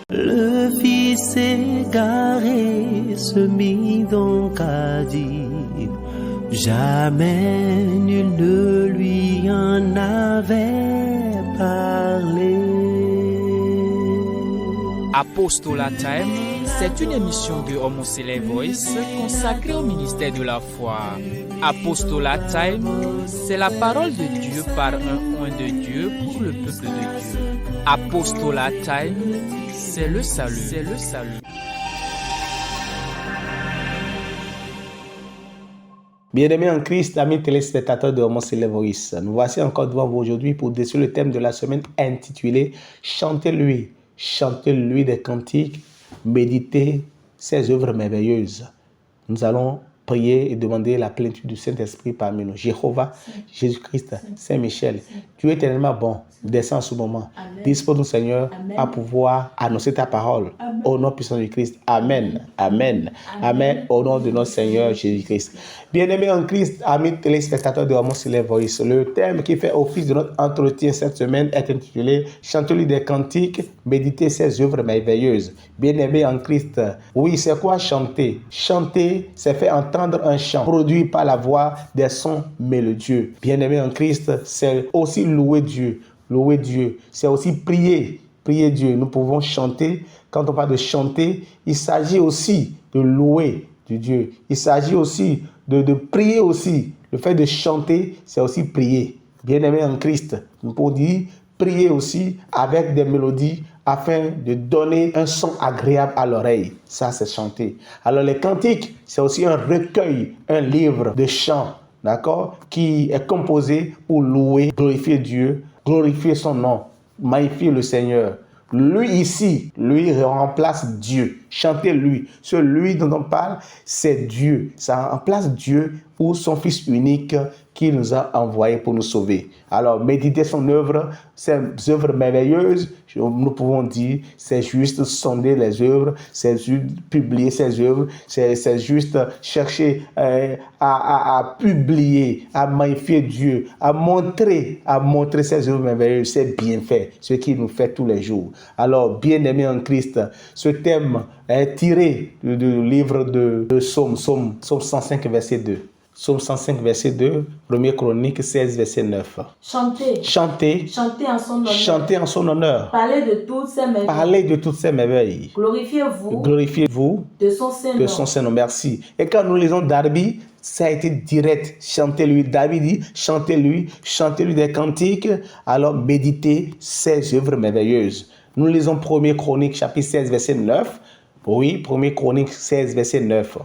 Le fils égaré se mit donc à dire, jamais nul ne lui en avait parlé. Apostolat Time, c'est une émission de Homocélé Voice consacrée au ministère de la foi. Apostolat Time, c'est la parole de Dieu par un oint de Dieu pour le peuple de Dieu. Apostolat Time, c'est le salut. C'est le salut. Bien-aimés en Christ, amis téléspectateurs de Homocélé Voice, nous voici encore devant vous aujourd'hui pour décider le thème de la semaine intitulé « Chantez-lui, chantez-lui des cantiques, méditez ses œuvres merveilleuses ». Nous allons prier et demander la plénitude du Saint-Esprit parmi nous. Jéhovah, Jésus-Christ, Saint-Michel, Dieu est tellement bon, descends en ce moment. Dispose-nous, Seigneur, à pouvoir annoncer ta parole. Amen. Au nom puissant du Christ. Amen. Amen. Amen. Au nom de notre Seigneur Jésus-Christ. Bien-aimés en Christ, amis téléspectateurs de Homocélé Voice, le thème qui fait office de notre entretien cette semaine est intitulé « Chantez-lui des cantiques, méditez ses œuvres merveilleuses ». Bien-aimés en Christ, oui, c'est quoi chanter? Chanter, c'est faire entendre un chant produit par la voix des sons mélodieux. Bien-aimés en Christ, c'est aussi louer Dieu. Louer Dieu, c'est aussi prier. Prier Dieu. Nous pouvons chanter. Quand on parle de chanter, il s'agit aussi de louer du Dieu. Il s'agit aussi de prier aussi. Le fait de chanter, c'est aussi prier. Bien-aimés en Christ, nous pouvons dire prier aussi avec des mélodies afin de donner un son agréable à l'oreille. Ça, c'est chanter. Alors, les cantiques, c'est aussi un recueil, un livre de chants, d'accord, qui est composé pour louer, glorifier Dieu, glorifier son nom, magnifier le Seigneur. Lui ici, lui remplace Dieu. Chantez lui. Celui dont on parle, c'est Dieu. Ça remplace Dieu pour son Fils unique qui nous a envoyé pour nous sauver. Alors, méditez son œuvre, ses œuvres merveilleuses. Nous pouvons dire, c'est juste sonder les œuvres, c'est juste publier ses œuvres, c'est juste chercher à publier, à magnifier Dieu, à montrer ses œuvres merveilleuses, ses bienfaits, ce qu'il nous fait tous les jours. Alors, bien-aimés en Christ, ce thème est tiré du livre de Psaume 105, verset 2. Psaume 105, verset 2, 1 Chronique 16, verset 9. Chantez. Chantez. Chantez en son honneur. Chantez en son honneur. Parlez de toutes ses merveilles. Parlez de toutes ces merveilles. Glorifiez-vous. Glorifiez-vous de son Saint-Nom. De son Saint-Nom. Merci. Et quand nous lisons Darby, ça a été direct. Chantez-lui. David dit, chantez-lui des cantiques. Alors méditez ses œuvres merveilleuses. Nous lisons 1 Chronique, chapitre 16, verset 9. Oui, 1 Chronique 16, verset 9.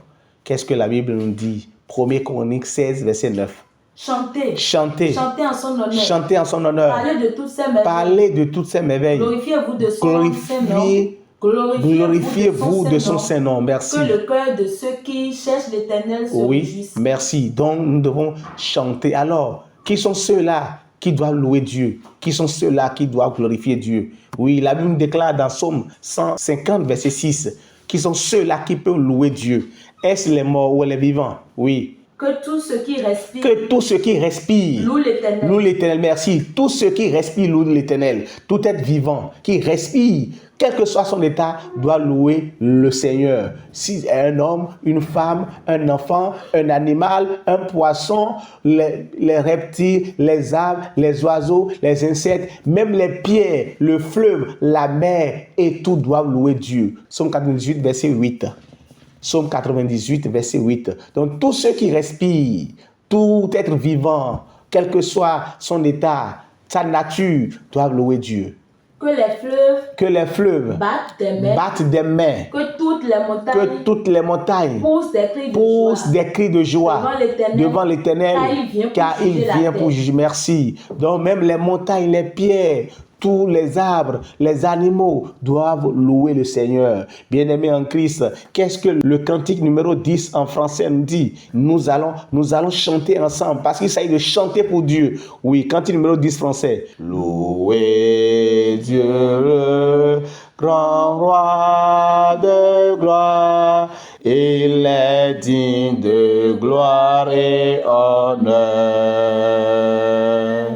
Qu'est-ce que la Bible nous dit? 1 Chronique 16, verset 9. Chantez. Chantez. Chantez en son honneur. Chantez en son honneur. Parlez de toutes ses merveilles. Parlez de toutes ces merveilles. Glorifiez-vous de son Saint-Nom. Glorifiez-vous de son Saint-Nom. Merci. Que le cœur de ceux qui cherchent l'Éternel se réjouisse. Oui, merci. Donc, nous devons chanter. Alors, qui sont ceux-là qui doivent louer Dieu? Qui sont ceux-là qui doivent glorifier Dieu? Oui, la Bible déclare dans Psaume 150, verset 6, qui sont ceux-là qui peuvent louer Dieu. Est-ce les morts ou les vivants? Oui. Que tout ce qui respire. Que tout ce qui respire. Loue l'Éternel. Loue l'Éternel, merci. Tout ce qui respire loue l'Éternel. Tout être vivant qui respire, quel que soit son état, doit louer le Seigneur. Si un homme, une femme, un enfant, un animal, un poisson, les reptiles, les arbres, les oiseaux, les insectes, même les pierres, le fleuve, la mer, et tout doivent louer Dieu. Psaume 98, verset 8. Psaume 98, verset 8. Donc, tous ceux qui respirent, tout être vivant, quel que soit son état, sa nature, doivent louer Dieu. Que les fleuves battent des mains. Que toutes les montagnes poussent des cris de joie devant l'Éternel, car il vient pour juger. Merci. Donc, même les montagnes, les pierres, tous les arbres, les animaux doivent louer le Seigneur. Bien-aimés en Christ, qu'est-ce que le cantique numéro 10 en français nous dit? Nous allons chanter ensemble parce qu'il s'agit de chanter pour Dieu. Oui, cantique numéro 10 français. Louez Dieu, le grand roi de gloire, il est digne de gloire et honneur.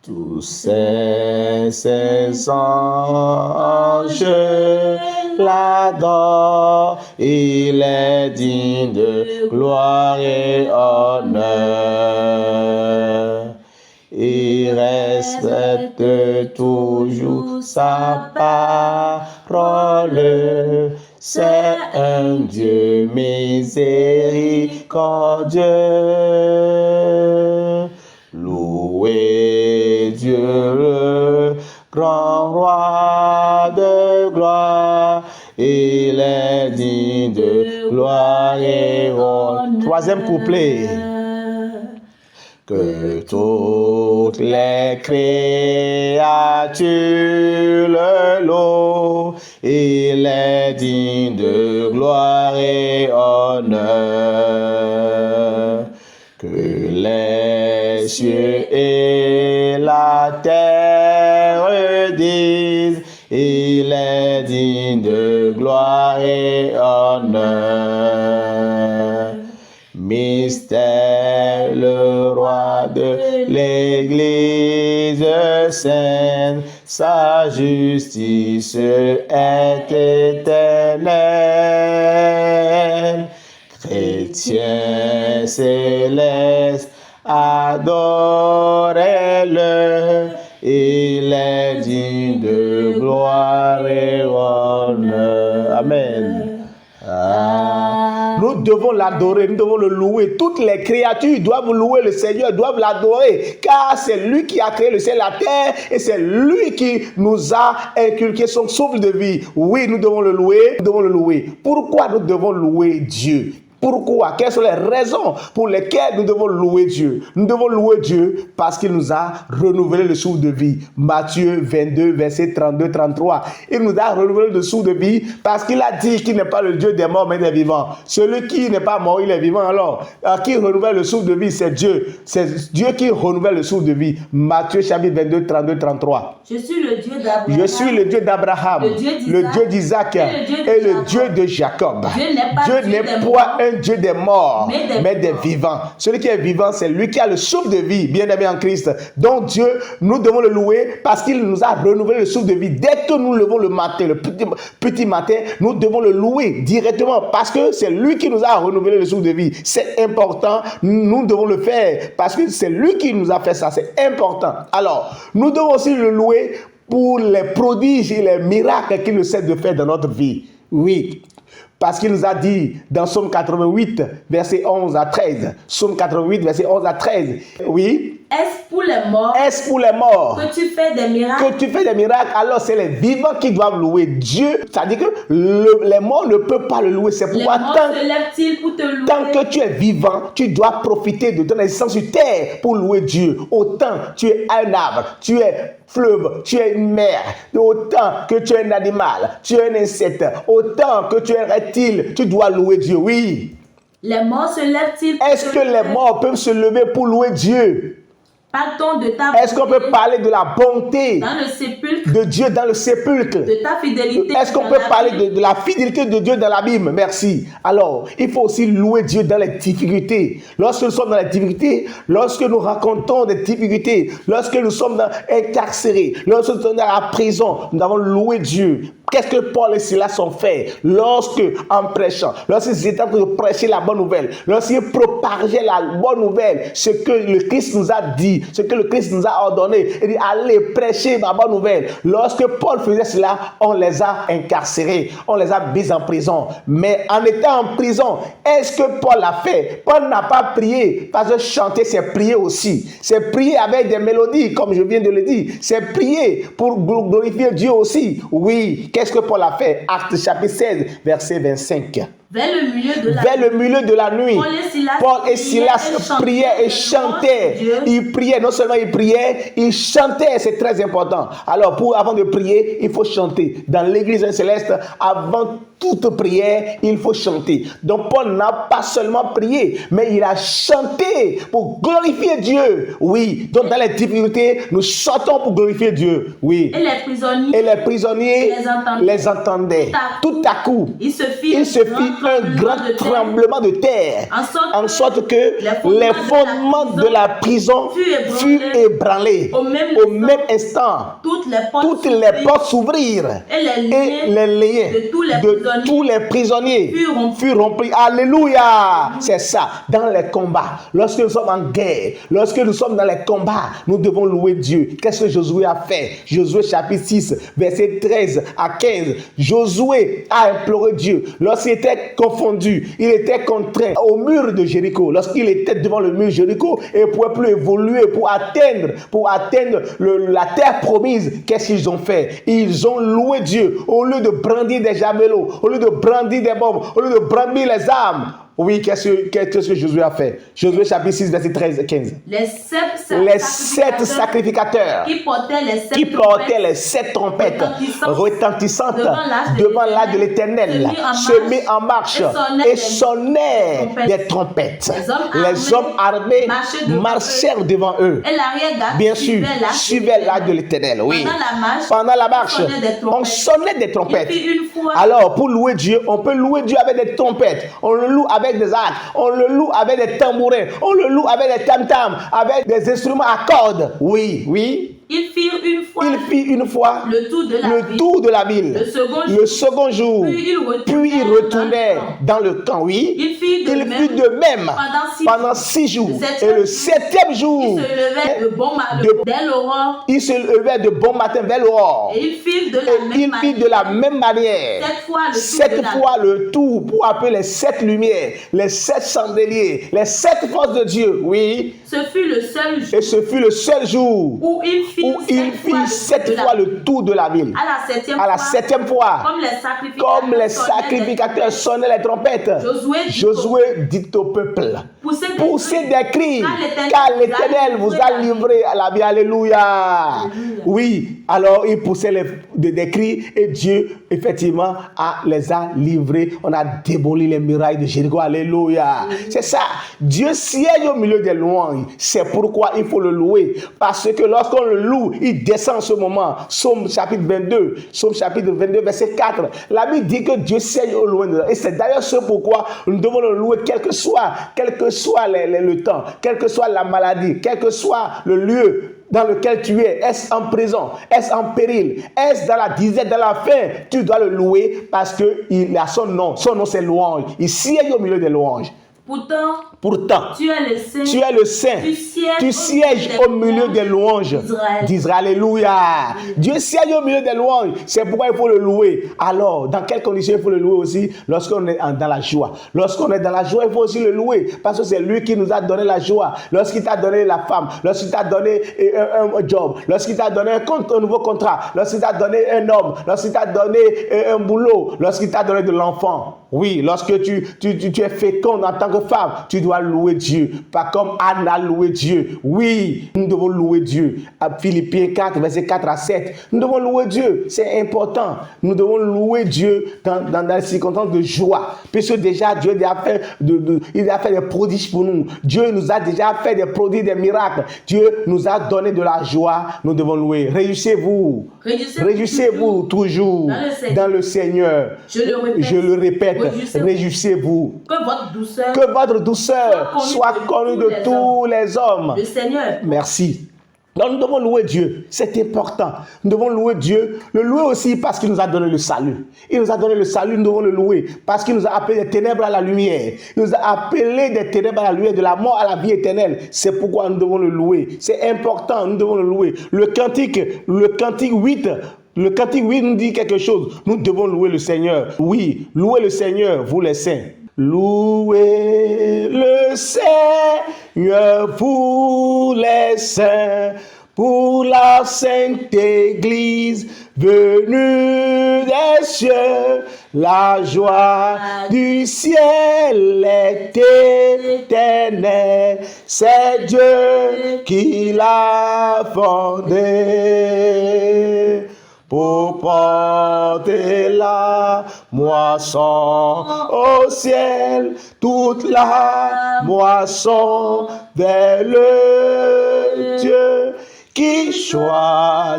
Tous ces et ses anges l'adorent. Il est digne de gloire et honneur. Il respecte toujours sa parole. C'est un Dieu miséricordieux. Louez Dieu, le grand roi de gloire. Il est digne de gloire et honneur. Troisième couplet. Que toutes les créatures le louent. Il est digne de gloire et honneur. Que les cieux et la terre disent, il est digne de gloire et honneur. Mystère, le roi de l'Église sainte, sa justice est éternelle. Chrétiens célestes, adorez-le, il est digne de gloire et honneur. Amen. Nous devons l'adorer, nous devons le louer. Toutes les créatures doivent louer le Seigneur, doivent l'adorer, car c'est lui qui a créé le ciel et la terre, et c'est lui qui nous a inculqué son souffle de vie. Oui, nous devons le louer, nous devons le louer. Pourquoi nous devons louer Dieu? Pourquoi? Quelles sont les raisons pour lesquelles nous devons louer Dieu? Nous devons louer Dieu parce qu'il nous a renouvelé le souffle de vie. Matthieu 22, verset 32-33. Il nous a renouvelé le souffle de vie parce qu'il a dit qu'il n'est pas le Dieu des morts mais des vivants. Celui qui n'est pas mort, il est vivant. Alors, qui renouvelle le souffle de vie, c'est Dieu. C'est Dieu qui renouvelle le souffle de vie. Matthieu chapitre 22, 32-33. Je suis le Dieu d'Abraham. Je suis le Dieu d'Abraham, le Dieu d'Isaac et le Dieu de Jacob. Dieu n'est pas un Dieu des morts, mais des vivants. Celui qui est vivant, c'est lui qui a le souffle de vie, bien-aimé en Christ. Donc Dieu, nous devons le louer parce qu'il nous a renouvelé le souffle de vie. Dès que nous levons le matin, le petit matin, nous devons le louer directement parce que c'est lui qui nous a renouvelé le souffle de vie. C'est important, nous devons le faire parce que c'est lui qui nous a fait ça. C'est important. Alors, nous devons aussi le louer pour les prodiges et les miracles qu'il nous cesse de faire dans notre vie. Oui. Parce qu'il nous a dit dans Psaume 88, verset 11 à 13. Psaume 88, verset 11 à 13. Oui. Est-ce pour les morts? Est-ce pour les morts? Que tu fais des miracles? Que tu fais des miracles, alors c'est les vivants qui doivent louer Dieu. C'est-à-dire que les morts ne peuvent pas le louer. C'est pourquoi les morts se lèvent-ils pour te louer? Tant que tu es vivant, tu dois profiter de ton existence sur terre pour louer Dieu. Autant tu es un arbre, tu es fleuve, tu es une mer, autant que tu es un animal, tu es un insecte, autant que tu es un reptile, tu dois louer Dieu, oui. Les morts se lèvent-ils? Est-ce que les morts peuvent se lever pour louer Dieu? Parle-t-on de ta bonté? Est-ce qu'on peut parler de la bonté dans le sépulcre de Dieu dans le sépulcre? De ta fidélité? Est-ce qu'on peut parler de la fidélité de Dieu dans l'abîme? Merci. Alors, il faut aussi louer Dieu dans les difficultés. Lorsque nous sommes dans les difficultés, lorsque nous racontons des difficultés, lorsque nous sommes incarcérés, lorsque nous sommes dans la prison, nous avons loué Dieu. Qu'est-ce que Paul et Silas ont fait lorsque, en prêchant, lorsqu'ils étaient en train de prêcher la bonne nouvelle, lorsqu'ils propageaient la bonne nouvelle, ce que le Christ nous a dit, ce que le Christ nous a ordonné, il dit allez prêcher ma bonne nouvelle. Lorsque Paul faisait cela, on les a incarcérés, on les a mis en prison. Mais en étant en prison, est-ce que Paul l'a fait? Paul n'a pas prié, parce que chanter c'est prier aussi. C'est prier avec des mélodies, comme je viens de le dire. C'est prier pour glorifier Dieu aussi. Oui. Qu'est-ce que Paul a fait? Actes chapitre 16, verset 25. Vers le milieu de la nuit, Paul et Silas priaient et chantaient. Ils priaient, non seulement ils priaient, ils chantaient, c'est très important. Alors, avant de prier, il faut chanter. Dans l'église céleste, avant toute prière, il faut chanter. Donc, Paul n'a pas seulement prié, mais il a chanté pour glorifier Dieu. Oui, donc dans les difficultés, nous chantons pour glorifier Dieu. Oui. Et les prisonniers les entendaient. Tout à coup, il se fit un grand tremblement de terre, en sorte que les fondements de la prison furent ébranlés. Au même instant, toutes toutes les portes s'ouvrirent et et les liens de tous les prisonniers furent rompus. Alléluia. C'est ça, dans les combats. Lorsque nous sommes en guerre, lorsque nous sommes dans les combats, nous devons louer Dieu. Qu'est-ce que Josué a fait? Josué chapitre 6, verset 13 à 15. Josué a imploré Dieu. Lorsqu'il était confondu, il était contraint au mur de Jéricho. Lorsqu'il était devant le mur de Jéricho et ne pouvait plus évoluer pour atteindre la terre promise, qu'est-ce qu'ils ont fait? Ils ont loué Dieu. Au lieu de brandir des javelots, au lieu de brandir des bombes, au lieu de brandir les armes. Oui, qu'est-ce que Josué a fait? Josué chapitre 6, verset 13 et 15. Les sept sacrificateurs qui portaient les sept trompettes retentissantes devant l'âge de l'Éternel se mit en marche et sonnaient des trompettes. Les hommes armés marchèrent devant eux. Et l'arrière-garde bien sûr, suivait l'âge de l'Éternel. Oui. Pendant la marche, on sonnait des trompettes. Alors, pour louer Dieu, on peut louer Dieu avec des trompettes. On le loue avec des arcs, on le loue avec des tambourins, on le loue avec des tam-tams, avec des instruments à cordes. Oui, oui. Ils firent une fois le tour de la ville. Le second jour. Puis ils retournaient dans le camp. Oui. Il fit de même pendant 6 jours. Et le 7e jour, il se levait de bon matin vers l'aurore. Et il fit de la même manière. 7 fois le tour pour appeler les 7 lumières, les 7 chandeliers, les 7 forces de Dieu. Oui. Ce fut le seul jour. Et ce fut le seul jour où il fit 7 fois le tour de la ville. À la 7e fois, comme les sacrificateurs sonnaient les trompettes, Josué dit au peuple, poussez des cris, car l'Éternel vous a livré à la vie. Alléluia. Oui, alors il poussait des cris et Dieu, effectivement, les a livrés. On a démoli les murailles de Jéricho. Alléluia. C'est ça. Dieu siège au milieu des louanges. C'est pourquoi il faut le louer. Parce que lorsqu'on le loue, il descend en ce moment. Psaume chapitre 22, verset 4. La Bible dit que Dieu siège au loin de nous. Et c'est d'ailleurs ce pourquoi nous devons le louer, quel que soit le temps, quelle que soit la maladie, quel que soit le lieu dans lequel tu es. Est-ce en prison? Est-ce en péril? Est-ce dans la disette, dans la faim? Tu dois le louer parce qu'il a son nom. Son nom, c'est louange. Il siège au milieu des louanges. Pourtant, tu es le Saint. Tu sièges au milieu des louanges d'Israël. Alléluia. Dieu siège au milieu des louanges. C'est pourquoi il faut le louer. Alors, dans quelles conditions il faut le louer aussi? Lorsqu'on est dans la joie. Lorsqu'on est dans la joie, il faut aussi le louer. Parce que c'est lui qui nous a donné la joie. Lorsqu'il t'a donné la femme, lorsqu'il t'a donné un job, lorsqu'il t'a donné un nouveau contrat, lorsqu'il t'a donné un homme, lorsqu'il t'a donné un boulot, lorsqu'il t'a donné de l'enfant. Oui, lorsque tu es féconde en tant que femme, tu dois louer Dieu. Pas comme Anne a loué Dieu. Oui, nous devons louer Dieu. À Philippiens 4, verset 4 à 7. Nous devons louer Dieu. C'est important. Nous devons louer Dieu dans des circonstances de joie. Puisque déjà, Dieu il a fait des prodiges pour nous. Dieu nous a déjà fait des prodiges, des miracles. Dieu nous a donné de la joie. Nous devons louer. Réjouissez-vous. Réjouissez-vous toujours dans le Seigneur. Je le répète. Réjouissez-vous. Que votre douceur soit connue de tous les hommes. Le Seigneur. Merci. Donc nous devons louer Dieu. C'est important. Nous devons louer Dieu. Le louer aussi parce qu'il nous a donné le salut. Il nous a donné le salut, nous devons le louer. Parce qu'il nous a appelé des ténèbres à la lumière. Il nous a appelé des ténèbres à la lumière, de la mort à la vie éternelle. C'est pourquoi nous devons le louer. C'est important, nous devons le louer. Le cantique 8. Le cantique 8 nous dit quelque chose. Nous devons louer le Seigneur. Oui, louez le Seigneur, vous les saints. Louez le Seigneur, vous les saints, pour la sainte Église venue des cieux. La joie du ciel est éternelle. C'est Dieu qui l'a fondée. Pour porter la moisson au ciel, toute la moisson vers le Dieu qui choisira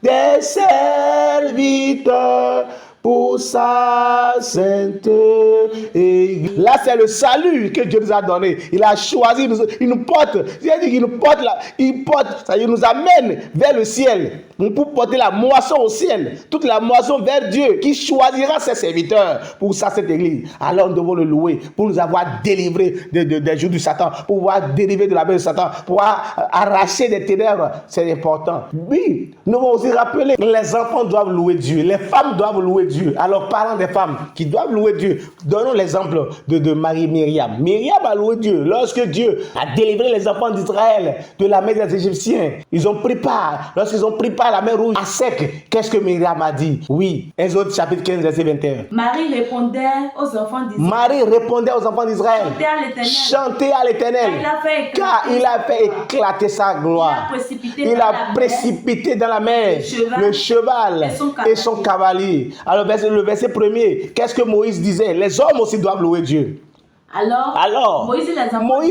des serviteurs pour pour sa sainte Église. Là, c'est le salut que Dieu nous a donné. Il a choisi, il nous porte. C'est-à-dire qu'il nous porte là, il porte, ça nous amène vers le ciel. Pour porter la moisson au ciel, toute la moisson vers Dieu, qui choisira ses serviteurs pour sa sainte Église. Alors nous devons le louer pour nous avoir délivrés des jours du Satan, pour pouvoir délivrer de la main de Satan, pour pouvoir arracher des ténèbres. C'est important. Oui, nous devons aussi rappeler que les enfants doivent louer Dieu, les femmes doivent louer Dieu. Alors parlant des femmes qui doivent louer Dieu, donnons l'exemple de Marie Myriam. Myriam a loué Dieu lorsque Dieu a délivré les enfants d'Israël de la main des Égyptiens. Ils ont pris part, lorsqu'ils ont pris part à la mer rouge à sec, qu'est-ce que Myriam a dit? Oui, Exode chapitre 15 verset 21. Marie répondait aux enfants d'Israël. Marie répondait aux enfants d'Israël. Chantez à l'Éternel. Car il a fait éclater sa gloire. Il a précipité dans la mer le cheval et son cavalier. Alors le verset premier, qu'est-ce que Moïse disait? Les hommes aussi doivent louer Dieu. Alors Moïse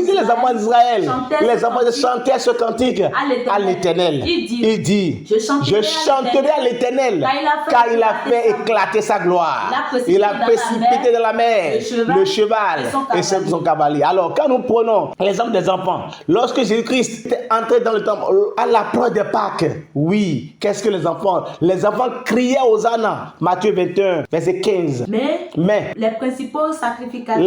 et les enfants d'Israël, les enfants chantaient ce cantique à l'Éternel. Il dit, je chanterai à l'Éternel, car il a fait éclater sa gloire. Il a précipité dans la mer le cheval et son cavalier. Alors, quand nous prenons l'exemple des enfants, lorsque Jésus-Christ est entré dans le temple à l'approche des Pâques, oui, qu'est-ce que les enfants criaient Hosanna, Matthieu 21, verset 15. Mais les principaux sacrificateurs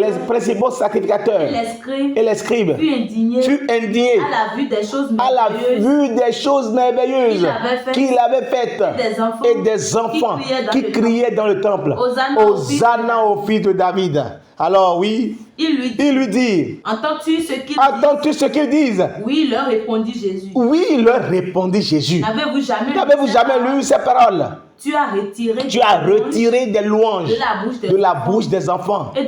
et les scribes furent indignés à la vue des choses merveilleuses qu'il avait faites et des enfants qui criaient dans le temple. Hosanna au fils de David. Alors oui, il lui dit, entends-tu ce qu'ils disent? Oui, leur répondit Jésus. N'avez-vous jamais lu ces paroles? Tu as retiré des louanges de la bouche des enfants et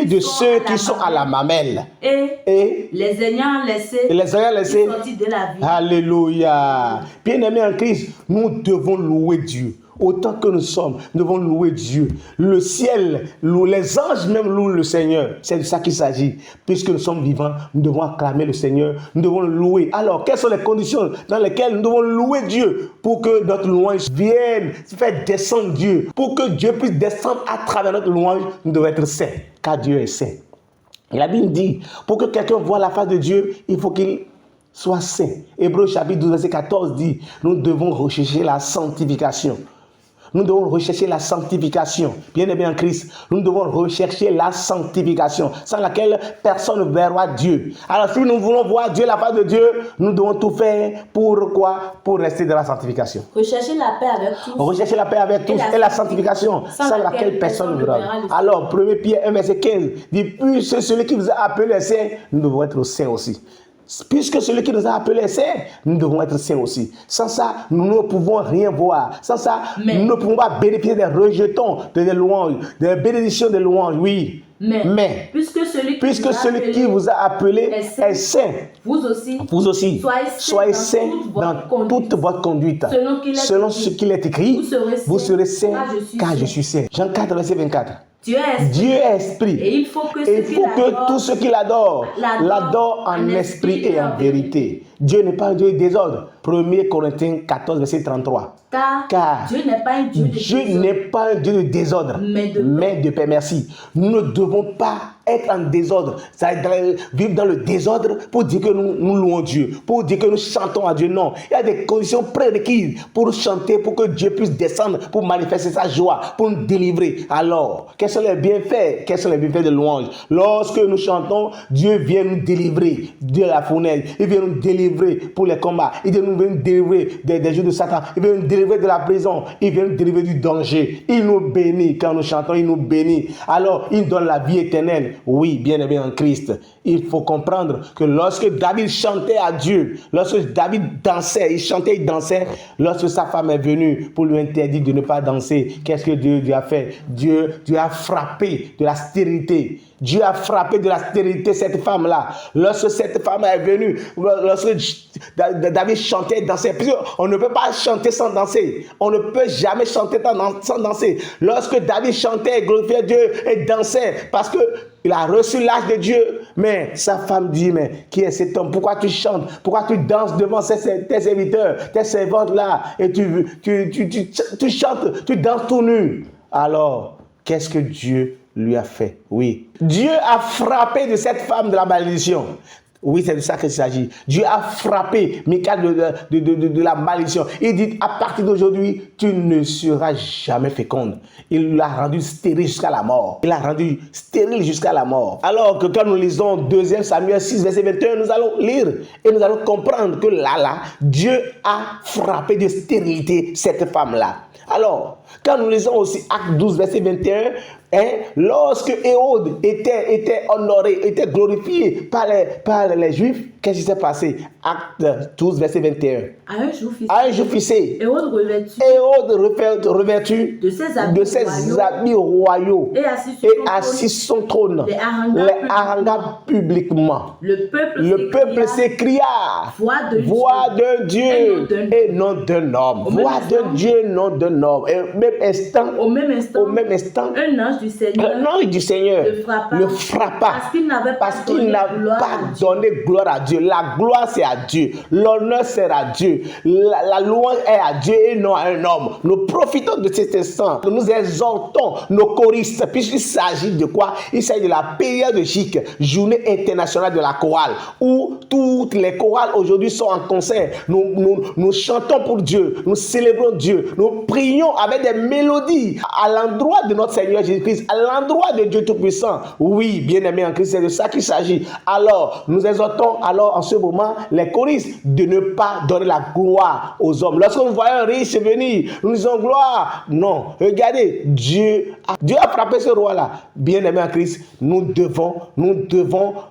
de ceux qui sont à la mamelle. Et les ayant laissés de la vie. Alléluia. Bien-aimés en Christ, nous devons louer Dieu. Autant que nous sommes, nous devons louer Dieu. Le ciel loue, les anges même louent le Seigneur. C'est de ça qu'il s'agit. Puisque nous sommes vivants, nous devons acclamer le Seigneur, nous devons le louer. Alors, quelles sont les conditions dans lesquelles nous devons louer Dieu pour que notre louange vienne faire descendre Dieu, pour que Dieu puisse descendre à travers notre louange? Nous devons être saints, car Dieu est saint. Et la Bible dit, pour que quelqu'un voie la face de Dieu, il faut qu'il soit saint. Hébreux chapitre 12, verset 14 dit, nous devons rechercher la sanctification. Nous devons rechercher la sanctification. Bien-aimés en Christ, nous devons rechercher la sanctification, sans laquelle personne ne verra Dieu. Alors, si nous voulons voir Dieu, la face de Dieu, nous devons tout faire pour quoi? Pour rester dans la sanctification. Rechercher la paix avec tous. Rechercher la paix avec tous et la sanctification, sans laquelle personne ne verra. Alors, 1 Pierre 1, verset 15 dit, puisque celui qui vous a appelé les saints, nous devons être saints aussi. Puisque celui qui nous a appelés saints, nous devons être saints aussi. Sans ça, nous ne pouvons rien voir. Sans ça, nous ne pouvons pas bénéficier des rejetons, des louanges, des bénédictions des louanges, oui. Mais puisque celui qui vous a appelé est saint, vous aussi soyez saints dans toute votre conduite. Selon ce qu'il est écrit, vous serez saints, car je suis saint. Jean 4, verset 24. Dieu est esprit. Et il faut que tous ceux qui l'adorent en esprit et en vérité. Dieu n'est pas un Dieu de désordre. 1 Corinthiens 14, verset 33. Car Dieu n'est pas un Dieu de désordre, mais de paix. Merci. Nous ne devons pas être en désordre, c'est-à-dire vivre dans le désordre pour dire que nous louons Dieu, pour dire que nous chantons à Dieu. Non, il y a des conditions prérequises pour chanter, pour que Dieu puisse descendre, pour manifester sa joie, pour nous délivrer. Alors, quels sont les bienfaits de louange? Lorsque nous chantons, Dieu vient nous délivrer de la fournaise, il vient nous délivrer pour les combats, il vient nous délivrer des jours de Satan, il vient nous délivrer de la prison, il vient nous délivrer du danger. Il nous bénit quand nous chantons, il nous bénit. Alors, il donne la vie éternelle. Oui, bien-aimé en Christ, il faut comprendre que lorsque David chantait à Dieu, lorsque David dansait, il chantait, il dansait, lorsque sa femme est venue pour lui interdire de ne pas danser, qu'est-ce que Dieu a fait? Dieu a frappé de la stérilité. Dieu a frappé de la stérilité cette femme-là. Lorsque cette femme est venue, lorsque David chantait et dansait, on ne peut pas chanter sans danser. On ne peut jamais chanter sans danser. Lorsque David chantait, glorifiait Dieu et dansait, parce qu'il a reçu l'âge de Dieu, mais sa femme dit, mais qui est cet homme? Pourquoi tu chantes? Pourquoi tu danses devant tes serviteurs, tes servantes là, et tu chantes, tu danses tout nu? Alors, qu'est-ce que Dieu lui a fait? Oui. Dieu a frappé de cette femme de la malédiction. Oui, c'est de ça qu'il s'agit. Dieu a frappé Michal de la malédiction. Il dit, à partir d'aujourd'hui, tu ne seras jamais féconde. Il l'a rendu stérile jusqu'à la mort. Il l'a rendu stérile jusqu'à la mort. Alors que quand nous lisons 2 Samuel 6, verset 21, nous allons lire et nous allons comprendre que là, Dieu a frappé de stérilité cette femme-là. Alors, quand nous lisons aussi Acte 12, verset 21, lorsque Hérode était honoré, était glorifié par les Juifs, qu'est-ce qui s'est passé? Acte 12, verset 21. À un jour fixé, Hérode revêtu de ses habits royaux et assis sur son trône, les harangua publiquement. Le peuple s'écria, voix de Dieu et non d'un homme. Voix de Dieu, non d'un homme. Et au même instant, un ange du Seigneur le frappa parce qu'il n'a pas donné gloire à Dieu. La gloire, c'est à Dieu. L'honneur, c'est à Dieu. La louange est à Dieu et non à un homme. Nous profitons de cet instant. Nous exhortons nos choristes, puisqu'il s'agit de quoi? Il s'agit de la périodique journée internationale de la chorale, où toutes les chorales aujourd'hui sont en concert. Nous chantons pour Dieu, nous célébrons Dieu, nous prions avec des mélodies à l'endroit de notre Seigneur Jésus-Christ, à l'endroit de Dieu Tout-Puissant. Oui, bien-aimés en Christ, c'est de ça qu'il s'agit. Alors, nous exhortons en ce moment les choristes de ne pas donner la gloire aux hommes. Lorsque nous voyons un riche venir, nous disons gloire. Non, regardez, Dieu a frappé ce roi-là. Bien-aimés en Christ, nous devons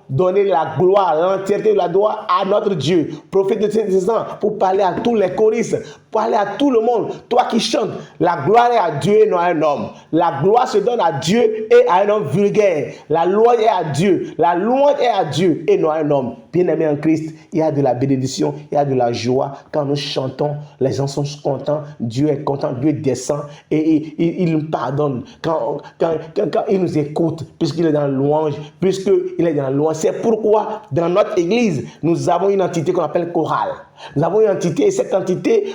donner la gloire, l'entièreté de la gloire à notre Dieu. Profite de cet instant pour parler à tous les choristes, pour parler à tout le monde. Toi qui chantes, la gloire est à Dieu et non à un homme. La gloire se donne à Dieu et à un homme vulgaire. La louange est à Dieu. La louange est à Dieu et non à un homme. Bien-aimés en Christ, il y a de la bénédiction, il y a de la joie. Quand nous chantons, les gens sont contents, Dieu est content, Dieu descend et il nous pardonne. Quand il nous écoute, puisqu'il est dans la louange, c'est pourquoi dans notre église, nous avons une entité qu'on appelle chorale. Nous avons une entité et cette entité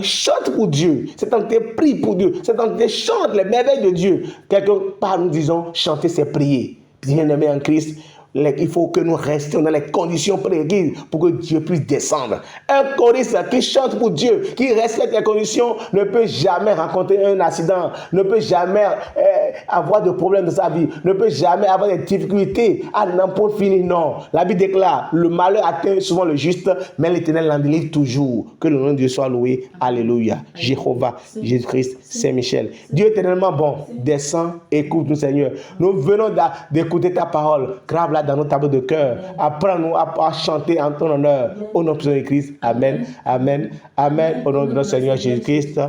chante pour Dieu. Cette entité prie pour Dieu. Cette entité chante les merveilles de Dieu. Quelque part, nous disons, chanter, c'est prier. Bien-aimés en Christ, il faut que nous restions dans les conditions prérequises pour que Dieu puisse descendre. Un choriste qui chante pour Dieu, qui respecte les conditions, ne peut jamais rencontrer un accident, ne peut jamais avoir de problèmes dans sa vie, ne peut jamais avoir des difficultés à n'importe fini. Non. La Bible déclare, le malheur atteint souvent le juste, mais l'Éternel l'en délivre toujours. Que le nom de Dieu soit loué. Alléluia. Jéhovah, Jésus-Christ, Saint-Michel. Dieu est éternellement bon. Descends, écoute-nous, Seigneur. Nous venons d'écouter ta parole. Grave-la dans nos tableaux de cœur. Apprends-nous à chanter en ton honneur. Au nom de Jésus-Christ. Amen. Amen. Amen. Au nom de notre Seigneur Jésus-Christ.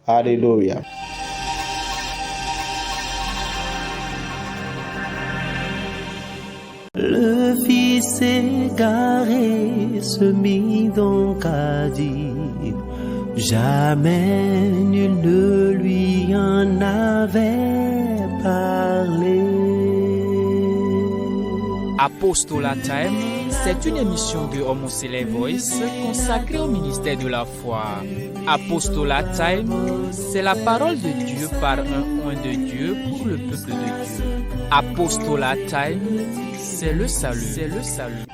Alléluia. Le fils égaré se mit donc à dire, jamais nul ne lui en avait parlé. Apostolat Time, c'est une émission de Homoselect Voice consacrée au ministère de la foi. Apostolat Time, c'est la parole de Dieu par un oint de Dieu pour le peuple de Dieu. Apostolat Time, c'est le salut. C'est le salut.